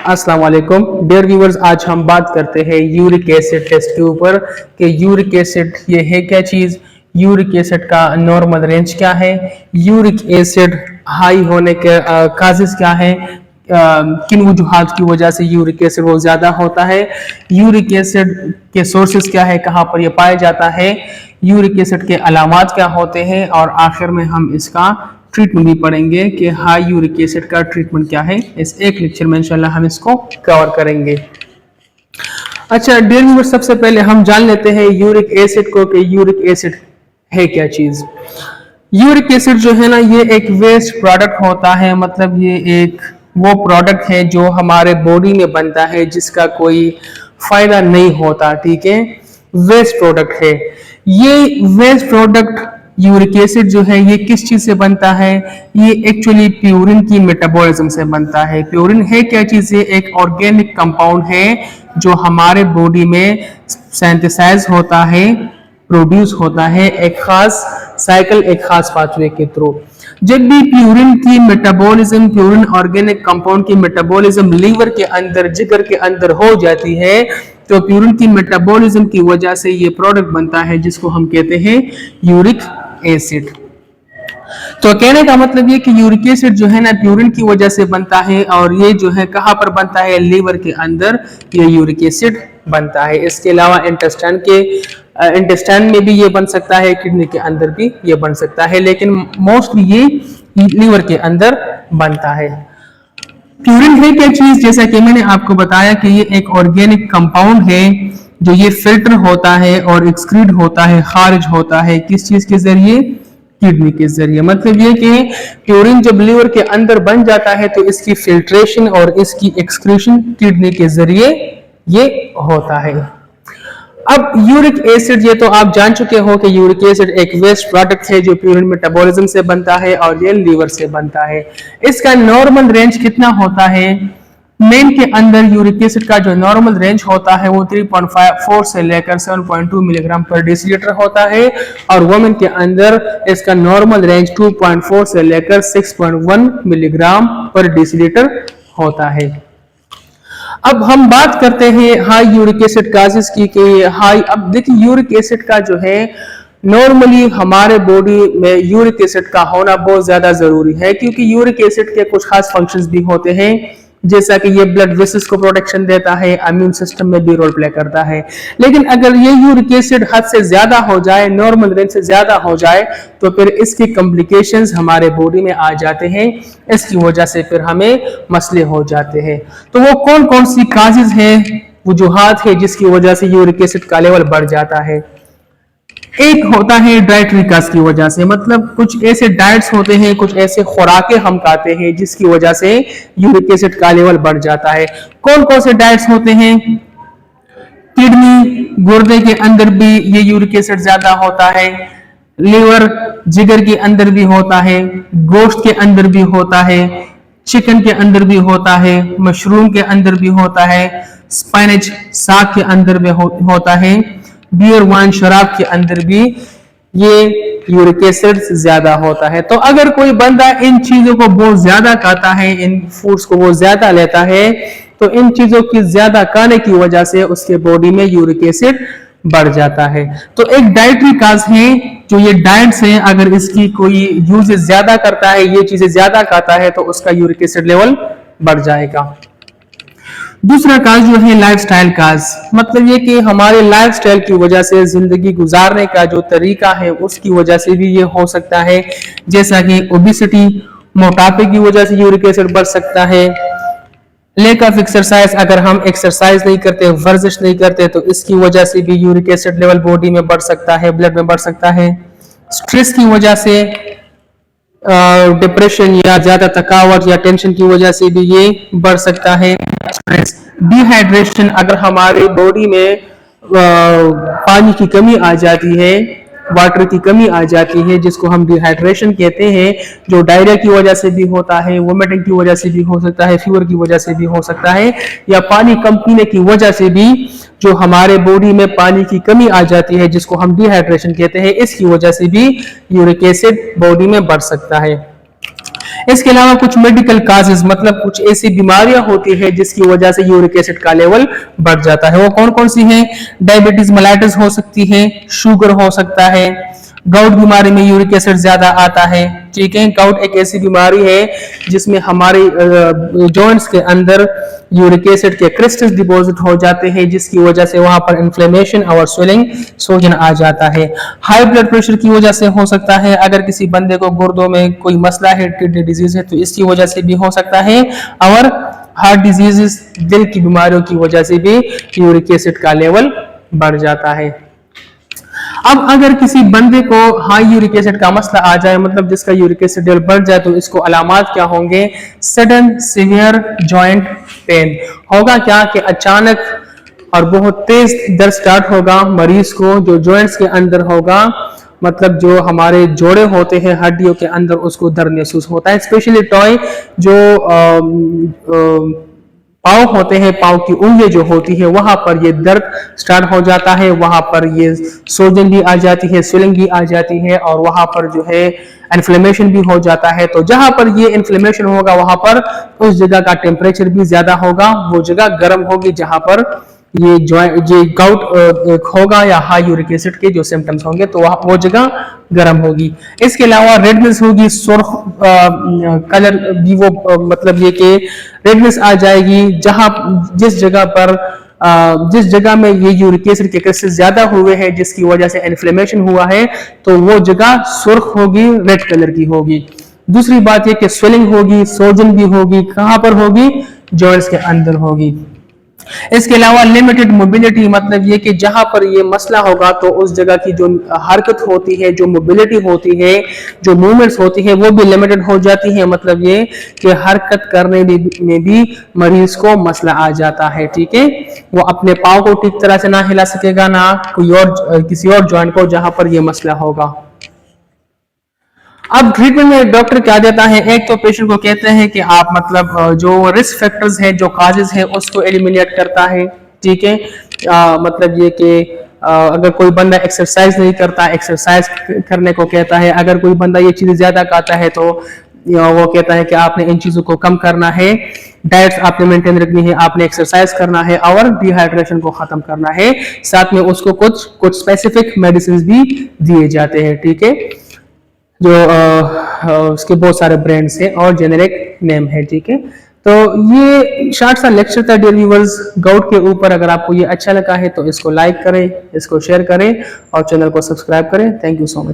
अस्सलाम वालेकुम dear viewers, आज हम बात करते हैं यूरिक एसिड टेस्ट के ऊपर कि यूरिक एसिड ये है क्या चीज़, यूरिक एसिड का नॉर्मल रेंज क्या है, यूरिक एसिड हाई होने के काजेस क्या है, किन वजूहात की वजह से यूरिक एसिड वो ज़्यादा होता है, यूरिक एसिड के सोर्सेज क्या है, कहाँ पर ये पाया जाता है, यूरिक एसिड के अलामात क्या होते हैं और आखिर में हम इसका ट्रीटमेंट भी पढ़ेंगे कि हाई यूरिक एसिड का ट्रीटमेंट क्या है। इस एक लेक्चर में इंशाल्लाह हम इसको कवर करेंगे। अच्छा डियर व्यूअर्स, सबसे पहले हम जान लेते हैं यूरिक एसिड को कि यूरिक एसिड है क्या चीज़। यूरिक एसिड जो है ना, ये एक वेस्ट प्रोडक्ट होता है, मतलब ये एक वो प्रोडक्ट है जो हमारे बॉडी में बनता है जिसका कोई फायदा नहीं होता, ठीक है, वेस्ट प्रोडक्ट है। ये वेस्ट प्रोडक्ट यूरिक एसिड जो है ये किस चीज से बनता है, ये एक्चुअली प्यूरिन की मेटाबॉलिज्म से बनता है। प्यूरिन है क्या चीज, ये एक ऑर्गेनिक कंपाउंड है जो हमारे बॉडी में सिंथेसाइज होता है, प्रोड्यूस होता है एक खास साइकिल, एक खास पाथवे के थ्रू। जब भी प्यूरिन की मेटाबॉलिज्म, प्यूरिन ऑर्गेनिक कंपाउंड की मेटाबॉलिज्म लीवर के अंदर, जिगर के अंदर हो जाती है, तो प्यूरिन की मेटाबॉलिज्म की वजह से ये प्रोडक्ट बनता है जिसको हम कहते हैं यूरिक एसिड। तो कहने का मतलब ये कि यूरिक एसिड जो है ना प्यूरिन की वजह से बनता है, और ये जो है कहाँ पर बनता है, लीवर के अंदर ये यूरिक एसिड बनता है। इसके अलावा इंटेस्टाइन में भी ये बन सकता है, किडनी के अंदर भी ये बन सकता है, लेकिन मोस्टली ये लीवर के अंदर बनता है। प्यूरिन है क्या चीज, जैसा कि मैंने आपको बताया कि ये एक ऑर्गेनिक कंपाउंड है जो ये फिल्टर होता है और एक्सक्रीट होता है, खारिज होता है किस चीज के जरिए, किडनी के जरिए। मतलब ये कि प्यूरिन जब लीवर के अंदर बन जाता है तो इसकी फिल्ट्रेशन और इसकी एक्सक्रीशन किडनी के जरिए ये होता है। अब यूरिक एसिड, ये तो आप जान चुके हो कि यूरिक एसिड एक वेस्ट प्रोडक्ट है जो प्यूरिन मेटाबॉलिज्म से बनता है और ये लीवर से बनता है। इसका नॉर्मल रेंज कितना होता है, मेन के अंदर यूरिक एसिड का जो नॉर्मल रेंज होता है वो 3.4 से लेकर 7.2 मिलीग्राम पर डेसीलीटर होता है, और वुमेन के अंदर इसका नॉर्मल रेंज 2.4 से लेकर 6.1 मिलीग्राम पर डेसीलीटर होता है। अब हम बात करते हैं हाई यूरिक एसिड काजेस की कि हाई, अब देखिए यूरिक एसिड का जो है नॉर्मली हमारे बॉडी में यूरिक एसिड का होना बहुत ज्यादा जरूरी है, क्योंकि यूरिक एसिड के कुछ खास फंक्शंस भी होते हैं, जैसा कि ये ब्लड वेसल्स को प्रोटेक्शन देता है, इम्यून सिस्टम में भी रोल प्ले करता है। लेकिन अगर ये यूरिक एसिड हद से ज्यादा हो जाए, नॉर्मल रेंज से ज्यादा हो जाए, तो फिर इसकी कॉम्प्लिकेशंस हमारे बॉडी में आ जाते हैं, इसकी वजह से फिर हमें मसले हो जाते हैं। तो वो कौन कौन सी काजेज हैं, वजूहात है जिसकी वजह से यूरिक एसिड का लेवल बढ़ जाता है। एक होता है डाइटरी काज की वजह से, मतलब कुछ ऐसे डाइट्स होते हैं, कुछ ऐसे खुराकें हम खाते हैं जिसकी वजह से यूरिक एसिड का लेवल बढ़ जाता है। कौन कौन से डाइट्स होते हैं, किडनी, गुर्दे के अंदर भी ये यूरिक एसिड ज्यादा होता है, लिवर, जिगर के अंदर भी होता है, गोश्त के अंदर भी होता है, चिकन के अंदर भी होता है, मशरूम के अंदर भी होता है, स्पिनच साग के अंदर भी होता है, बियर, वाइन, शराब के अंदर भी ये यूरिक एसिड ज्यादा होता है। तो अगर कोई बंदा इन चीजों को बहुत ज्यादा खाता है, इन फूड्स को बहुत ज्यादा लेता है, तो इन चीजों की ज्यादा खाने की वजह से उसके बॉडी में यूरिक एसिड बढ़ जाता है। तो एक डाइटरी काज है, जो ये डाइट्स है, अगर इसकी कोई यूज ज्यादा करता है, ये चीजें ज्यादा खाता है, तो उसका यूरिक एसिड लेवल बढ़ जाएगा। दूसरा काज जो है लाइफस्टाइल काज, मतलब ये कि हमारे लाइफस्टाइल की वजह से, जिंदगी गुजारने का जो तरीका है उसकी वजह से भी ये हो सकता है, जैसा कि ओबेसिटी, मोटापे की वजह से यूरिक एसिड बढ़ सकता है, लैक ऑफ एक्सरसाइज, अगर हम एक्सरसाइज नहीं करते, वर्जिश नहीं करते, तो इसकी वजह से भी यूरिक एसिड लेवल बॉडी में बढ़ सकता है, ब्लड में बढ़ सकता है, स्ट्रेस की वजह से, डिप्रेशन या ज्यादा थकावट या टेंशन की वजह से भी ये बढ़ सकता है। डिहाइड्रेशन, अगर हमारे बॉडी में पानी की कमी आ जाती है, वाटर की कमी आ जाती है, जिसको हम डिहाइड्रेशन कहते हैं, जो डायरिया की वजह से भी होता है, वोमिटिंग की वजह से भी हो सकता है, फीवर की वजह से भी हो सकता है, या पानी कम पीने की वजह से भी जो हमारे बॉडी में पानी की कमी आ जाती है, जिसको हम डिहाइड्रेशन कहते हैं, इसकी वजह से भी यूरिक एसिड बॉडी में बढ़ सकता है। इसके अलावा कुछ मेडिकल काजेस मतलब कुछ ऐसी बीमारियां होती है जिसकी वजह से यूरिक एसिड का लेवल बढ़ जाता है। वो कौन कौन सी है? डायबिटीज मेलाइटिस हो सकती है, शुगर हो सकता है, गाउट बीमारी में यूरिक एसिड ज्यादा आता है। ठीक है, गाउट एक ऐसी बीमारी है जिसमें हमारे जॉइंट्स के अंदर यूरिक एसिड के क्रिस्टल्स डिपॉजिट हो जाते हैं जिसकी वजह से वहां पर इन्फ्लेमेशन और स्वेलिंग सोजन आ जाता है। हाई ब्लड प्रेशर की वजह से हो सकता है, अगर किसी बंदे को गुर्दों में कोई मसला है, किडनी डिजीज है, तो इसकी वजह से भी हो सकता है। और हार्ट डिजीजेस, दिल की बीमारियों की वजह से भी यूरिक एसिड का लेवल बढ़ जाता है। अब अगर किसी बंदे को हाई यूरिक एसिड का मसला आ जाए, मतलब जिसका यूरिक एसिड लेवल बढ़ जाए, तो इसको अलामात क्या होंगे? सडन सीवियर जॉइंट पेन होगा। क्या कि अचानक और बहुत तेज दर्द स्टार्ट होगा मरीज को, जो जॉइंट्स के अंदर होगा, मतलब जो हमारे जोड़े होते हैं हड्डियों के अंदर, उसको दर्द महसूस होता है। स्पेशली टॉय जो पाँव होते हैं, पाँव की उंगली जो होती है, वहां पर ये दर्द स्टार्ट हो जाता है, वहां पर ये सोजन भी आ जाती है, स्वेलिंग भी आ जाती है, और वहां पर जो है इन्फ्लेमेशन भी हो जाता है। तो जहां पर ये इन्फ्लेमेशन होगा वहां पर उस जगह का टेम्परेचर भी ज्यादा होगा, वो जगह गर्म होगी जहां पर ये गाउट होगा या हाई यूरिक एसिड के जो सिम्टम्स होंगे, तो वो जगह गर्म होगी। इसके अलावा रेडनेस होगी, सुर्ख कलर भी वो मतलब ये कि रेडनेस आ जाएगी जिस जगह में ये यूरिक एसिड के क्रिस्टल ज्यादा हुए हैं, जिसकी वजह से इन्फ्लेमेशन हुआ है, तो वो जगह सुर्ख होगी, रेड कलर की होगी। दूसरी बात ये कि स्वेलिंग होगी, सोजन भी होगी। कहां पर होगी? जॉइंट्स के अंदर होगी। इसके अलावा लिमिटेड मोबिलिटी, मतलब ये कि जहां पर ये मसला होगा तो उस जगह की जो हरकत होती है, जो मोबिलिटी होती है, जो मूवमेंट्स होती है, वो भी लिमिटेड हो जाती है। मतलब ये कि हरकत करने में भी मरीज को मसला आ जाता है। ठीक है, वो अपने पाँव को ठीक तरह से ना हिला सकेगा, ना कोई और किसी और जॉइंट को जहां पर ये मसला होगा। अब ट्रीटमेंट में डॉक्टर क्या देता है? एक तो पेशेंट को कहते हैं कि आप मतलब जो रिस्क फैक्टर्स है, जो काजेज है, उसको एलिमिनेट करता है। ठीक है, मतलब ये कि अगर कोई बंदा एक्सरसाइज नहीं करता, एक्सरसाइज करने को कहता है। अगर कोई बंदा ये चीजें ज्यादा खाता है तो वो कहता है कि आपने इन चीजों को कम करना है, डाइट्स आपने मेंटेन रखनी है, आपने एक्सरसाइज करना है और डिहाइड्रेशन को खत्म करना है। साथ में उसको कुछ स्पेसिफिक मेडिसिन भी दिए जाते हैं। ठीक है, जो उसके बहुत सारे ब्रांड्स हैं और जेनेरिक नेम है। ठीक है, तो ये शॉर्ट सा लेक्चर था डियर व्यूअर्स गाउट के ऊपर। अगर आपको ये अच्छा लगा है तो इसको लाइक करें, इसको शेयर करें और चैनल को सब्सक्राइब करें। Thank you so much.